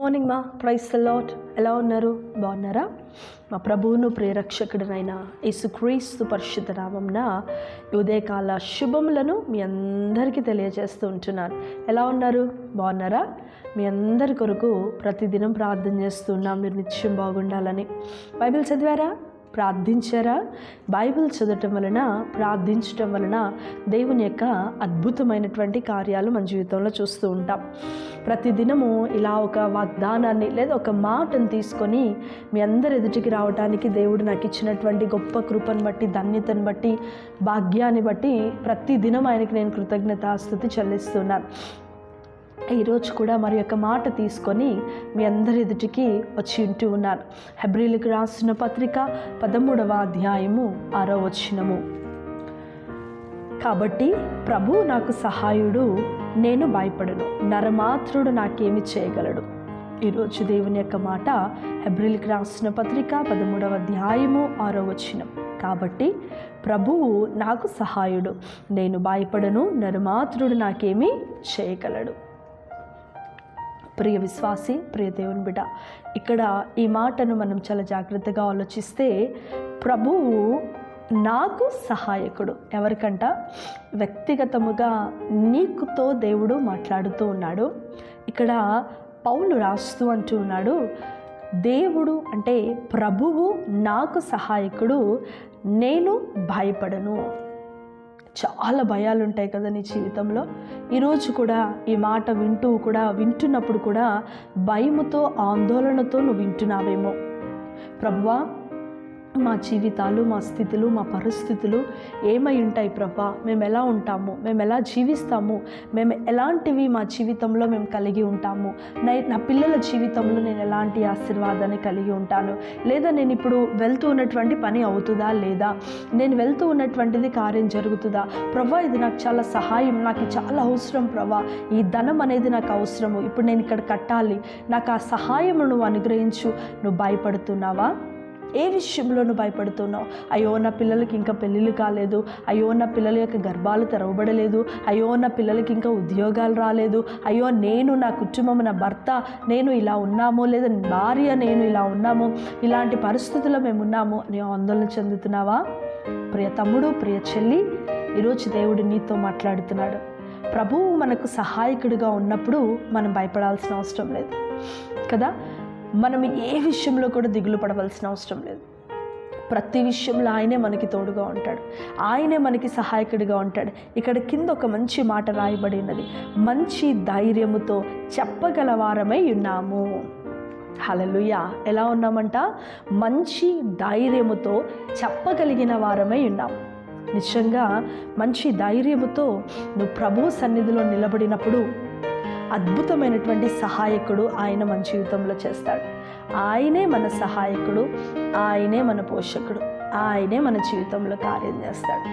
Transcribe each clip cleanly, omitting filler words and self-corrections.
Morning మా price the lord. ఎలా ఉన్నారు? బాగున్నారా? మా ప్రభువును ప్రియరక్షకుడనైన యేసుక్రీస్తు పరిశుద్ధ నామమున ఉదయకాల శుభములను మీ అందరికీ తెలియజేస్తూ ఉంటున్నాను. ఎలా ఉన్నారు? బాగున్నారా? మీ అందరి కొరకు ప్రతిదినం ప్రార్థన చేస్తున్నాం, మీరు నిత్యం బాగుండాలని. బైబిల్ చదివారా? ప్రార్థించారా? బైబిల్ చదవటం వలన, ప్రార్థించటం వలన దేవుని యొక్క అద్భుతమైనటువంటి కార్యాలు మన జీవితంలో చూస్తూ ఉంటాం. ప్రతిదినము ఇలా ఒక వాగ్దానాన్ని లేదా ఒక మాటను తీసుకొని మీ అందరి ఎదుటికి రావడానికి దేవుడు నాకు ఇచ్చినటువంటి గొప్ప కృపను బట్టి, ధన్యతను బట్టి, భాగ్యాన్ని బట్టి ప్రతిదినం ఆయనకి నేను కృతజ్ఞతాస్తుతి చెల్లిస్తున్నాను. ఈరోజు కూడా మరి యొక్క మాట తీసుకొని మీ అందరి ఎదుటికి వచ్చి ఉంటూ ఉన్నాను. హెబ్రీలకు రాసిన పత్రిక 13వ అధ్యాయము 6వ వచనము. కాబట్టి ప్రభు నాకు సహాయుడు, నేను భయపడను, నరమాత్రుడు నాకేమి చేయగలడు. ఈరోజు దేవుని యొక్క మాట హెబ్రీలకు రాసిన పత్రిక 13వ అధ్యాయము 6వ వచనం. కాబట్టి ప్రభువు నాకు సహాయుడు, నేను భయపడను, నరమాత్రుడు నాకేమి చేయగలడు. ప్రియ విశ్వాసి, ప్రియ దేవుని బిడ్డ, ఇక్కడ ఈ మాటను మనం చాలా జాగ్రత్తగా ఆలోచిస్తే, ప్రభువు నాకు సహాయకుడు. ఎవరికంట? వ్యక్తిగతముగా నీకుతో దేవుడు మాట్లాడుతూ ఉన్నాడు. ఇక్కడ పౌలు రాస్తూ అంటూ ఉన్నాడు, దేవుడు అంటే ప్రభువు నాకు సహాయకుడు, నేను భయపడను. చాలా భయాలు ఉంటాయి కదా నీ జీవితంలో. ఈరోజు కూడా ఈ మాట వింటున్నప్పుడు కూడా భయముతో, ఆందోళనతో నువ్వు వింటున్నావేమో. ప్రభువా, మా జీవితాలు, మా స్థితులు, మా పరిస్థితులు ఏమై ఉంటాయి ప్రభువా? మేము ఎలా ఉంటాము? మేము ఎలా జీవిస్తాము? మేము ఎలాంటివి మా జీవితంలో మేము కలిగి ఉంటాము? నా పిల్లల జీవితంలో నేను ఎలాంటి ఆశీర్వాదాన్ని కలిగి ఉంటాను? లేదా నేను ఇప్పుడు వెళ్తూ ఉన్నటువంటి పని అవుతుందా లేదా? నేను వెళ్తూ ఉన్నటువంటిది కార్యం జరుగుతుందా? ప్రభువా, ఇది నాకు చాలా సహాయం, నాకు చాలా అవసరం ప్రభువా, ఈ ధనం అనేది నాకు అవసరము, ఇప్పుడు నేను ఇక్కడ కట్టాలి, నాకు ఆ సహాయము నువ్వు అనుగ్రహించు. నువ్వు భయపడుతున్నావా? ఏ విషయంలో నువ్వు భయపడుతున్నావు? అయ్యో, నా పిల్లలకి ఇంకా పెళ్ళిళ్ళు కాలేదు, అయ్యో నా పిల్లల యొక్క గర్భాలు తెరవబడలేదు, అయ్యో నా పిల్లలకి ఇంకా ఉద్యోగాలు రాలేదు, అయ్యో నేను, నా కుటుంబం, నా భర్త, నేను ఇలా ఉన్నాము, లేదా భార్య నేను ఇలా ఉన్నాము, ఇలాంటి పరిస్థితుల్లో మేము ఉన్నాము అని ఆందోళన చెందుతున్నావా? ప్రియ తమ్ముడు, ప్రియ చెల్లి, ఈరోజు దేవుడు నీతో మాట్లాడుతున్నాడు. ప్రభువు మనకు సహాయకుడిగా ఉన్నప్పుడు మనం భయపడాల్సిన అవసరం లేదు కదా. మనం ఏ విషయంలో కూడా దిగులు పడవలసిన అవసరం లేదు. ప్రతి విషయంలో ఆయనే మనకి తోడుగా ఉంటాడు, ఆయనే మనకి సహాయకుడిగా ఉంటాడు. ఇక్కడ కింద ఒక మంచి మాట రాయబడి ఉన్నది, మంచి ధైర్యముతో చెప్పగలవారమై ఉన్నాము. హల్లెలూయా. ఎలా ఉన్నామంట? మంచి ధైర్యముతో చెప్పగలిగిన వారమై ఉన్నాము. నిజంగా మంచి ధైర్యముతో నువ్వు ప్రభు సన్నిధిలో నిలబడినప్పుడు అద్భుతమైనటువంటి సహాయకుడు ఆయన మన జీవితంలో చేస్తాడు. ఆయనే మన సహాయకుడు, ఆయనే మన పోషకుడు, ఆయనే మన జీవితంలో కార్యం చేస్తాడు.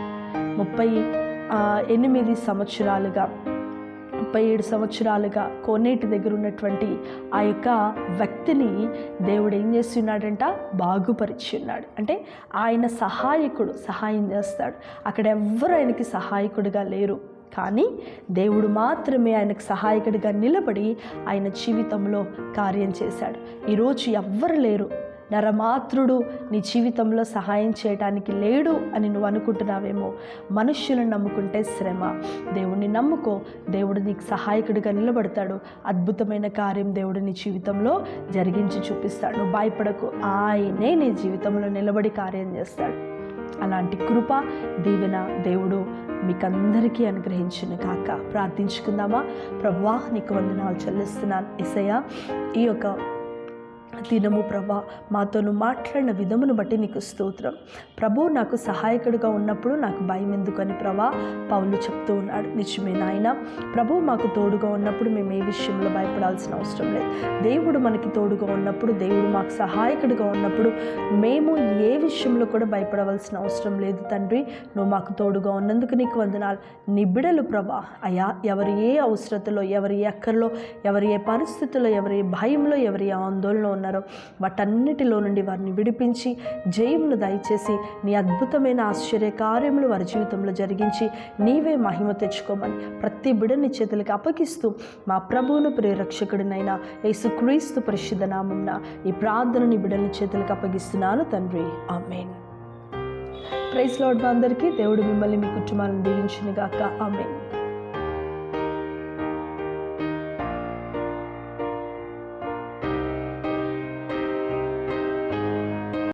37 సంవత్సరాలుగా కోనేటి దగ్గర ఉన్నటువంటి ఆ యొక్క వ్యక్తిని దేవుడు ఏం చేస్తున్నాడంట? బాగుపరిచి ఉన్నాడు. అంటే ఆయన సహాయకుడు సహాయం చేస్తాడు. అక్కడ ఎవ్వరు ఆయనకి సహాయకుడిగా లేరు, కానీ దేవుడు మాత్రమే ఆయనకు సహాయకుడిగా నిలబడి ఆయన జీవితంలో కార్యం చేశాడు. ఈరోజు ఎవ్వరు లేరు, నరమాత్రుడు నీ జీవితంలో సహాయం చేయడానికి లేడు అని నువ్వు అనుకుంటున్నావేమో. మనుష్యులను నమ్ముకుంటే శ్రమ, దేవుడిని నమ్ముకో, దేవుడు నీకు సహాయకుడిగా నిలబడతాడు. అద్భుతమైన కార్యం దేవుడు నీ జీవితంలో జరిగించి చూపిస్తాడు. నువ్వు భయపడకు, ఆయనే నీ జీవితంలో నిలబడి కార్యం చేస్తాడు. అలాంటి కృప, దీవెన దేవుడు మీకందరికీ అనుగ్రహించును కాక. ప్రార్థించుకుందామా? ప్రభువా, నీకు వందనాలు చెల్లిస్తున్నాను యేసయ్యా. ఈ యొక్క దినము ప్రభా మాతో మాట్లాడిన విధమును బట్టి నీకు స్తోత్రం. ప్రభు నాకు సహాయకుడిగా ఉన్నప్పుడు నాకు భయం ఎందుకని ప్రభా పౌలు చెప్తూ ఉన్నాడు. నిజమే నాయన, ప్రభు మాకు తోడుగా ఉన్నప్పుడు మేము ఏ విషయంలో భయపడాల్సిన అవసరం లేదు. దేవుడు మనకి తోడుగా ఉన్నప్పుడు, దేవుడు మాకు సహాయకుడిగా ఉన్నప్పుడు మేము ఏ విషయంలో కూడా భయపడవలసిన అవసరం లేదు. తండ్రి, నువ్వు మాకు తోడుగా ఉన్నందుకు నీకు వందనాలు. నీ బిడ్డలు ప్రభా అయ్యా, ఎవరు ఏ అవసరతలో, ఎవరి ఏ అక్కర్లో, ఎవరి ఏ పరిస్థితుల్లో, ఎవరి ఏ భయంలో, ఎవరి ఏ ఆందోళనలో ఉన్నారు ఉన్నారో వాటన్నిటిలో నుండి వారిని విడిపించి జయమును దయచేసి నీ అద్భుతమైన ఆశ్చర్య కార్యములు వారి జీవితంలో జరిగించి నీవే మహిమ తెచ్చుకోమని ప్రతి బిడ్డని చేతులకు అప్పగిస్తూ మా ప్రభువును ప్రియరక్షకుడినైనా యేసుక్రీస్తు పరిశుద్ధ నామమున ఈ ప్రార్థనని బిడ్డల చేతులకు అప్పగిస్తున్నాను తండ్రి, ఆమేన్. Praise lord. అందరికీ దేవుడు మిమ్మల్ని మీ కుటుంబాలను దీవించును గాక. ఆమేన్.